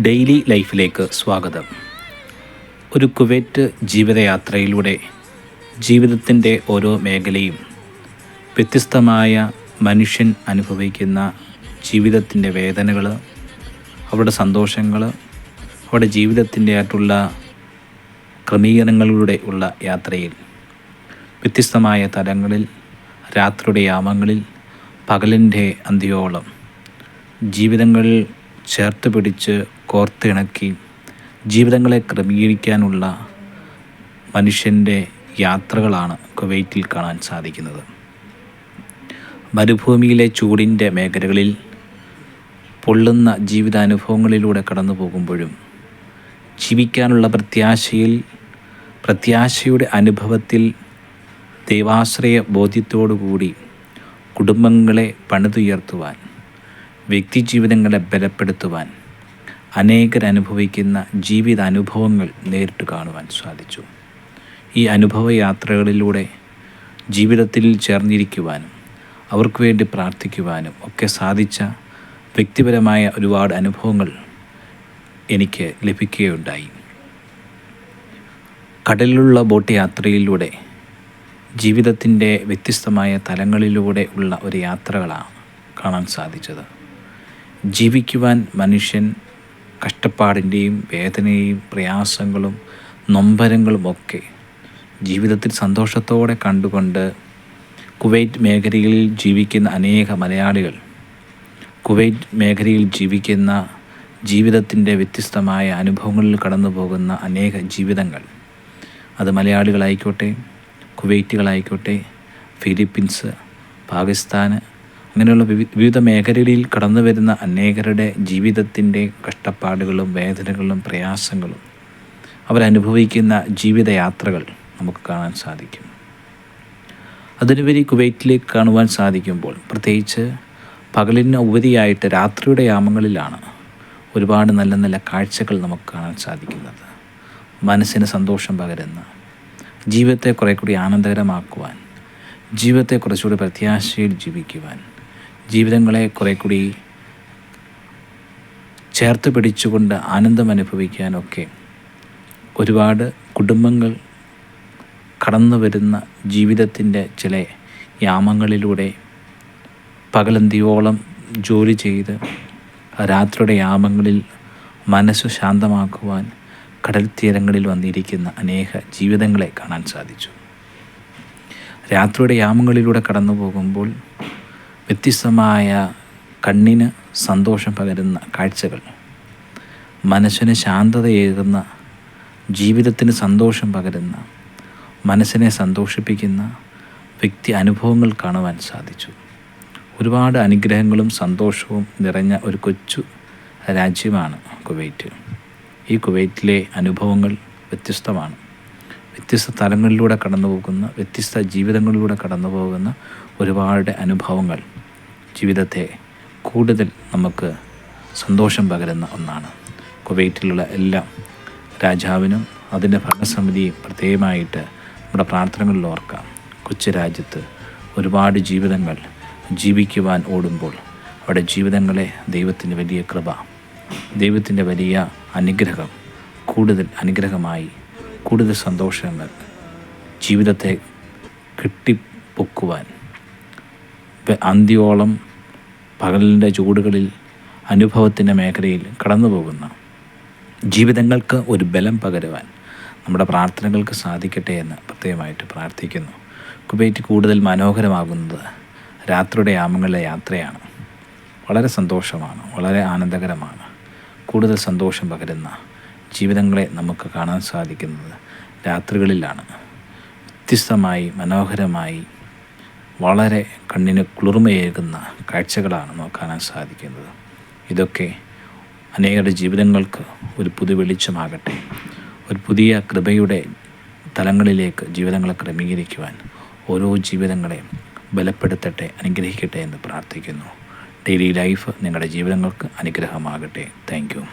Daily ലൈഫിലേക്ക് സ്വാഗതം. ഒരു കുവൈറ്റ് ജീവിതയാത്രയിലൂടെ ജീവിതത്തിൻ്റെ ഓരോ മേഖലയും വ്യത്യസ്തമായ മനുഷ്യൻ അനുഭവിക്കുന്ന ജീവിതത്തിൻ്റെ വേദനകൾ, അവരുടെ സന്തോഷങ്ങൾ, അവരുടെ ജീവിതത്തിൻ്റെ ആയിട്ടുള്ള ക്രമീകരണങ്ങളിലൂടെ ഉള്ള യാത്രയിൽ വ്യത്യസ്തമായ തലങ്ങളിൽ, രാത്രിയുടെ യാമങ്ങളിൽ, പകലിൻ്റെ അന്ത്യോളം ജീവിതങ്ങൾ ചേർത്ത് പിടിച്ച് കോർത്തിണക്കി ജീവിതങ്ങളെ ക്രമീകരിക്കാനുള്ള മനുഷ്യൻ്റെ യാത്രകളാണ് കുവൈറ്റിൽ കാണാൻ സാധിക്കുന്നത്. മരുഭൂമിയിലെ ചൂടിൻ്റെ മേഖലകളിൽ പൊള്ളുന്ന ജീവിതാനുഭവങ്ങളിലൂടെ കടന്നു പോകുമ്പോഴും ജീവിക്കാനുള്ള പ്രത്യാശയുടെ അനുഭവത്തിൽ ദൈവാശ്രയ ബോധ്യത്തോടുകൂടി കുടുംബങ്ങളെ പണിതുയർത്തുവാൻ, വ്യക്തിജീവിതങ്ങളെ ബലപ്പെടുത്തുവാൻ അനേകരനുഭവിക്കുന്ന ജീവിതാനുഭവങ്ങൾ നേരിട്ട് കാണുവാൻ സാധിച്ചു. ഈ അനുഭവ യാത്രകളിലൂടെ ജീവിതത്തിൽ ചേർന്നിരിക്കുവാനും അവർക്ക് വേണ്ടി പ്രാർത്ഥിക്കുവാനും ഒക്കെ സാധിച്ച വ്യക്തിപരമായ ഒരുപാട് അനുഭവങ്ങൾ എനിക്ക് ലഭിക്കുകയുണ്ടായി. കടലിലുള്ള ബോട്ട് യാത്രയിലൂടെ ജീവിതത്തിൻ്റെ വ്യത്യസ്തമായ തലങ്ങളിലൂടെ ഉള്ള ഒരു യാത്രകളാണ് കാണാൻ സാധിച്ചത്. ജീവിക്കുവാൻ മനുഷ്യൻ കഷ്ടപ്പാടിൻ്റെയും വേദനയും പ്രയാസങ്ങളും നൊമ്പരങ്ങളുമൊക്കെ ജീവിതത്തിൽ സന്തോഷത്തോടെ കണ്ടുകൊണ്ട് കുവൈറ്റ് മേഖലയിൽ ജീവിക്കുന്ന അനേക മലയാളികൾ, കുവൈറ്റ് മേഖലയിൽ ജീവിക്കുന്ന ജീവിതത്തിൻ്റെ വ്യത്യസ്തമായ അനുഭവങ്ങളിൽ കടന്നു പോകുന്ന അനേക ജീവിതങ്ങൾ, അത് മലയാളികളായിക്കോട്ടെ, കുവൈറ്റുകളായിക്കോട്ടെ, ഫിലിപ്പീൻസ്, പാകിസ്ഥാൻ, അങ്ങനെയുള്ള വിവിധ മേഖലകളിൽ കടന്നു വരുന്ന അനേകരുടെ ജീവിതത്തിൻ്റെ കഷ്ടപ്പാടുകളും വേദനകളും പ്രയാസങ്ങളും അവരനുഭവിക്കുന്ന ജീവിതയാത്രകൾ നമുക്ക് കാണാൻ സാധിക്കും. അതിനുപരി കുവൈറ്റിലേക്ക് കാണുവാൻ സാധിക്കുമ്പോൾ, പ്രത്യേകിച്ച് പകലിന് ഉപരിയായിട്ട് രാത്രിയുടെ യാമങ്ങളിലാണ് ഒരുപാട് നല്ല നല്ല കാഴ്ചകൾ നമുക്ക് കാണാൻ സാധിക്കുന്നത്. മനസ്സിന് സന്തോഷം പകരുന്ന, ജീവിതത്തെ കുറെ കൂടി ആനന്ദകരമാക്കുവാൻ, ജീവിതത്തെ കുറച്ചുകൂടി പ്രത്യാശയിൽ ജീവിക്കുവാൻ, ജീവിതങ്ങളെ കുറെ കൂടി ചേർത്ത് പിടിച്ചുകൊണ്ട് ആനന്ദം അനുഭവിക്കാനൊക്കെ ഒരുപാട് കുടുംബങ്ങൾ കടന്നു വരുന്ന ജീവിതത്തിൻ്റെ ചില യാമങ്ങളിലൂടെ പകലന്തിയോളം ജോലി ചെയ്ത് രാത്രിയുടെ യാമങ്ങളിൽ മനസ്സ് ശാന്തമാക്കുവാൻ കടൽ തീരങ്ങളിൽ വന്നിരിക്കുന്ന അനേക ജീവിതങ്ങളെ കാണാൻ സാധിച്ചു. രാത്രിയുടെ യാമങ്ങളിലൂടെ കടന്നു പോകുമ്പോൾ വ്യത്യസ്തമായ കണ്ണിന് സന്തോഷം പകരുന്ന കാഴ്ചകൾ, മനസ്സിന് ശാന്തതയേകുന്ന, ജീവിതത്തിന് സന്തോഷം പകരുന്ന, മനസ്സിനെ സന്തോഷിപ്പിക്കുന്ന വ്യക്തി അനുഭവങ്ങൾ കാണുവാൻ സാധിച്ചു. ഒരുപാട് അനുഗ്രഹങ്ങളും സന്തോഷവും നിറഞ്ഞ ഒരു കൊച്ചു രാജ്യമാണ് കുവൈറ്റ്. ഈ കുവൈറ്റിലെ അനുഭവങ്ങൾ വ്യത്യസ്തമാണ്. വ്യത്യസ്ത തലങ്ങളിലൂടെ കടന്നു പോകുന്ന, വ്യത്യസ്ത ജീവിതങ്ങളിലൂടെ കടന്നു പോകുന്ന ഒരുപാട് അനുഭവങ്ങൾ ജീവിതത്തെ കൂടുതൽ നമുക്ക് സന്തോഷം പകരുന്ന ഒന്നാണ്. കുവൈറ്റിലുള്ള എല്ലാ രാജാവിനും അതിൻ്റെ ഭരണസമിതിയും പ്രത്യേകമായിട്ട് നമ്മുടെ പ്രാർത്ഥനകളിൽ ഓർക്കാം. കൊച്ചു രാജ്യത്ത് ഒരുപാട് ജീവിതങ്ങൾ ജീവിക്കുവാൻ ഓടുമ്പോൾ അവിടെ ജീവിതങ്ങളെ ദൈവത്തിൻ്റെ വലിയ കൃപ, ദൈവത്തിൻ്റെ വലിയ അനുഗ്രഹം കൂടുതൽ അനുഗ്രഹമായി, കൂടുതൽ സന്തോഷങ്ങൾ ജീവിതത്തെ കെട്ടിപ്പൊക്കുവാൻ, അന്ത്യോളം പകലിൻ്റെ ചൂടുകളിൽ അനുഭവത്തിൻ്റെ മേഖലയിൽ കടന്നു പോകുന്ന ജീവിതങ്ങൾക്ക് ഒരു ബലം പകരുവാൻ നമ്മുടെ പ്രാർത്ഥനകൾക്ക് സാധിക്കട്ടെ എന്ന് പ്രത്യേകമായിട്ട് പ്രാർത്ഥിക്കുന്നു. കുവൈറ്റ് കൂടുതൽ മനോഹരമാകുന്നത് രാത്രിയുടെ യാമങ്ങളിലെ യാത്രയാണ്. വളരെ സന്തോഷമാണ്, വളരെ ആനന്ദകരമാണ്. കൂടുതൽ സന്തോഷം പകരുന്ന ജീവിതങ്ങളെ നമുക്ക് കാണാൻ സാധിക്കുന്നത് രാത്രികളിലാണ്. വ്യത്യസ്തമായി, മനോഹരമായി, വളരെ കണ്ണിന് കുളിർമയേകുന്ന കാഴ്ചകളാണ് നമുക്ക് കാണാൻ സാധിക്കുന്നത്. ഇതൊക്കെ അനേകരുടെ ജീവിതങ്ങൾക്ക് ഒരു പുതു വെളിച്ചമാകട്ടെ, ഒരു പുതിയ കൃപയുടെ തലങ്ങളിലേക്ക് ജീവിതങ്ങളെ ക്രമീകരിക്കുവാൻ ഓരോ ജീവിതങ്ങളെ ബലപ്പെടുത്തട്ടെ, അനുഗ്രഹിക്കട്ടെ എന്ന് പ്രാർത്ഥിക്കുന്നു. ഡെയിലി ലൈഫ് നിങ്ങളുടെ ജീവിതങ്ങൾക്ക് അനുഗ്രഹമാകട്ടെ. Thank you.